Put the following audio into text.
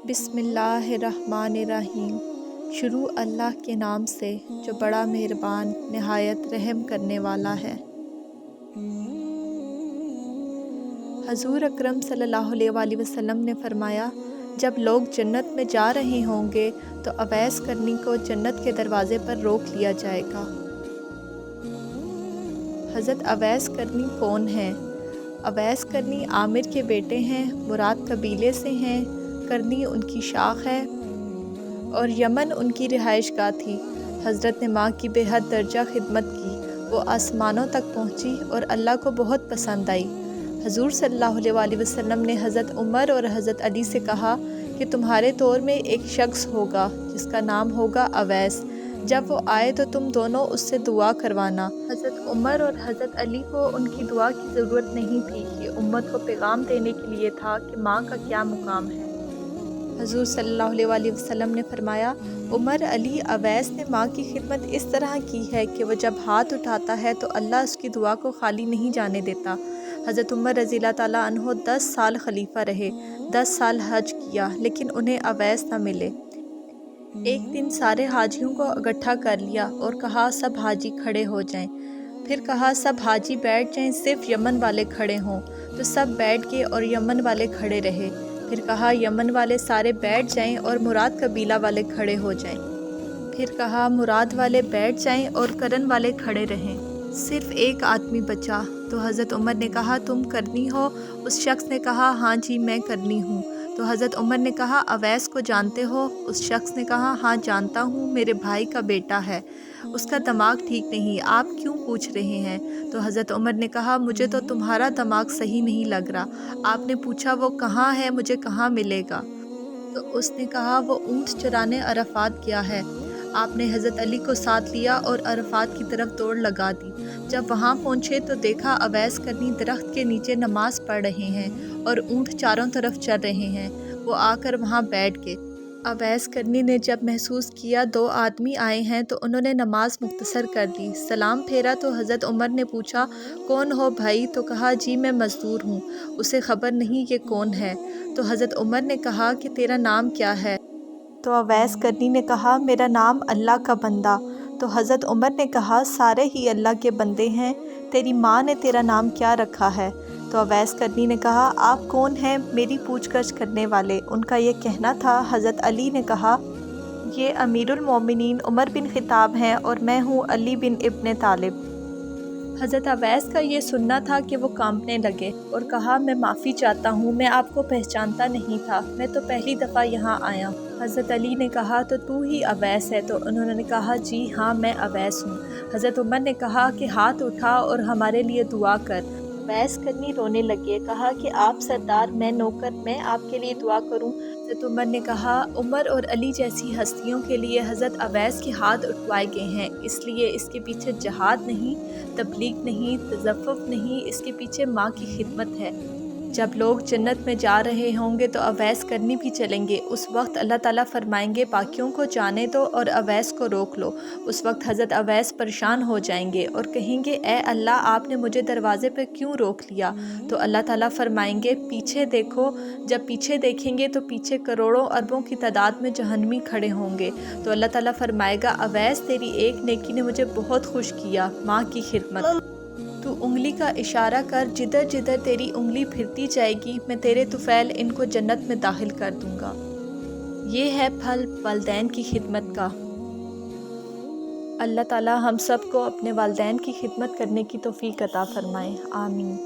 بسم اللہ الرحمن الرحیم۔ شروع اللہ کے نام سے جو بڑا مہربان نہایت رحم کرنے والا ہے۔ حضور اکرم صلی اللہ علیہ وآلہ وسلم نے فرمایا، جب لوگ جنت میں جا رہے ہوں گے تو اویس کرنی کو جنت کے دروازے پر روک لیا جائے گا۔ حضرت اویس کرنی کون ہیں؟ اویس کرنی عامر کے بیٹے ہیں، مراد قبیلے سے ہیں۔ کرنی ان کی شاخ ہے اور یمن ان کی رہائش گاہ تھی۔ حضرت نے ماں کی بے حد درجہ خدمت کی، وہ آسمانوں تک پہنچی اور اللہ کو بہت پسند آئی۔ حضور صلی اللہ علیہ وآلہ وسلم نے حضرت عمر اور حضرت علی سے کہا کہ تمہارے دور میں ایک شخص ہوگا جس کا نام ہوگا اویس، جب وہ آئے تو تم دونوں اس سے دعا کروانا۔ حضرت عمر اور حضرت علی کو ان کی دعا کی ضرورت نہیں تھی، یہ امت کو پیغام دینے کے لیے تھا کہ ماں کا کیا مقام ہے۔ حضور صلی اللہ علیہ وآلہ وسلم نے فرمایا، عمر علی اویس نے ماں کی خدمت اس طرح کی ہے کہ وہ جب ہاتھ اٹھاتا ہے تو اللہ اس کی دعا کو خالی نہیں جانے دیتا۔ حضرت عمر رضی اللہ تعالیٰ عنہ 10 سال خلیفہ رہے، 10 سال حج کیا، لیکن انہیں اویس نہ ملے۔ ایک دن سارے حاجیوں کو اکٹھا کر لیا اور کہا سب حاجی کھڑے ہو جائیں، پھر کہا سب حاجی بیٹھ جائیں، صرف یمن والے کھڑے ہوں، تو سب بیٹھ گئے اور یمن والے کھڑے رہے۔ پھر کہا یمن والے سارے بیٹھ جائیں اور مراد قبیلہ والے کھڑے ہو جائیں۔ پھر کہا مراد والے بیٹھ جائیں اور کرن والے کھڑے رہیں۔ صرف ایک آدمی بچا، تو حضرت عمر نے کہا تم کرنی ہو؟ اس شخص نے کہا ہاں جی میں کرنی ہوں۔ تو حضرت عمر نے کہا اویس کو جانتے ہو؟ اس شخص نے کہا ہاں جانتا ہوں، میرے بھائی کا بیٹا ہے، اس کا دماغ ٹھیک نہیں، آپ کیوں پوچھ رہے ہیں؟ تو حضرت عمر نے کہا مجھے تو تمہارا دماغ صحیح نہیں لگ رہا، آپ نے پوچھا وہ کہاں ہے، مجھے کہاں ملے گا؟ تو اس نے کہا وہ اونٹ چرانے عرفات گیا ہے۔ آپ نے حضرت علی کو ساتھ لیا اور عرفات کی طرف دوڑ لگا دی۔ جب وہاں پہنچے تو دیکھا اویس کرنی درخت کے نیچے نماز پڑھ رہے ہیں اور اونٹ چاروں طرف چر رہے ہیں۔ وہ آ کر وہاں بیٹھ گئے۔ اویس کرنی نے جب محسوس کیا 2 آدمی آئے ہیں تو انہوں نے نماز مختصر کر دی، سلام پھیرا تو حضرت عمر نے پوچھا کون ہو بھائی؟ تو کہا جی میں مزدور ہوں، اسے خبر نہیں یہ کون ہے۔ تو حضرت عمر نے کہا کہ تیرا نام کیا ہے؟ تو اویس کرنی نے کہا میرا نام اللہ کا بندہ۔ تو حضرت عمر نے کہا سارے ہی اللہ کے بندے ہیں، تیری ماں نے تیرا نام کیا رکھا ہے؟ تو اویس کرنی نے کہا آپ کون ہیں میری پوچھ گچھ کرنے والے؟ ان کا یہ کہنا تھا۔ حضرت علی نے کہا یہ امیر المومنین عمر بن خطاب ہیں اور میں ہوں علی بن ابن طالب۔ حضرت اویس کا یہ سننا تھا کہ وہ کانپنے لگے اور کہا میں معافی چاہتا ہوں، میں آپ کو پہچانتا نہیں تھا، میں تو پہلی دفعہ یہاں آیا ہوں۔ حضرت علی نے کہا تو ہی اویس ہے؟ تو انہوں نے کہا جی ہاں میں اویس ہوں۔ حضرت عمر نے کہا کہ ہاتھ اٹھا اور ہمارے لیے دعا کر۔ اویس کرنی رونے لگے، کہا کہ آپ سردار میں نوکر، میں آپ کے لیے دعا کروں؟ حضرت عمر نے کہا عمر اور علی جیسی ہستیوں کے لیے حضرت اویس کے ہاتھ اٹھوائے گئے ہیں، اس لیے اس کے پیچھے جہاد نہیں، تبلیغ نہیں، تزفف نہیں، اس کے پیچھے ماں کی خدمت ہے۔ جب لوگ جنت میں جا رہے ہوں گے تو اویس کرنی بھی چلیں گے، اس وقت اللہ تعالیٰ فرمائیں گے باقیوں کو جانے دو اور اویس کو روک لو۔ اس وقت حضرت اویس پریشان ہو جائیں گے اور کہیں گے اے اللہ آپ نے مجھے دروازے پہ کیوں روک لیا؟ تو اللہ تعالیٰ فرمائیں گے پیچھے دیکھو۔ جب پیچھے دیکھیں گے تو پیچھے کروڑوں اربوں کی تعداد میں جہنمی کھڑے ہوں گے۔ تو اللہ تعالیٰ فرمائے گا اویس تیری ایک نیکی نے مجھے بہت خوش کیا، ماں کی خدمت۔ تو انگلی کا اشارہ کر، جدھر جدھر تیری انگلی پھرتی جائے گی میں تیرے طفیل ان کو جنت میں داخل کر دوں گا۔ یہ ہے پھل والدین کی خدمت کا۔ اللہ تعالیٰ ہم سب کو اپنے والدین کی خدمت کرنے کی توفیق عطا فرمائے، آمین۔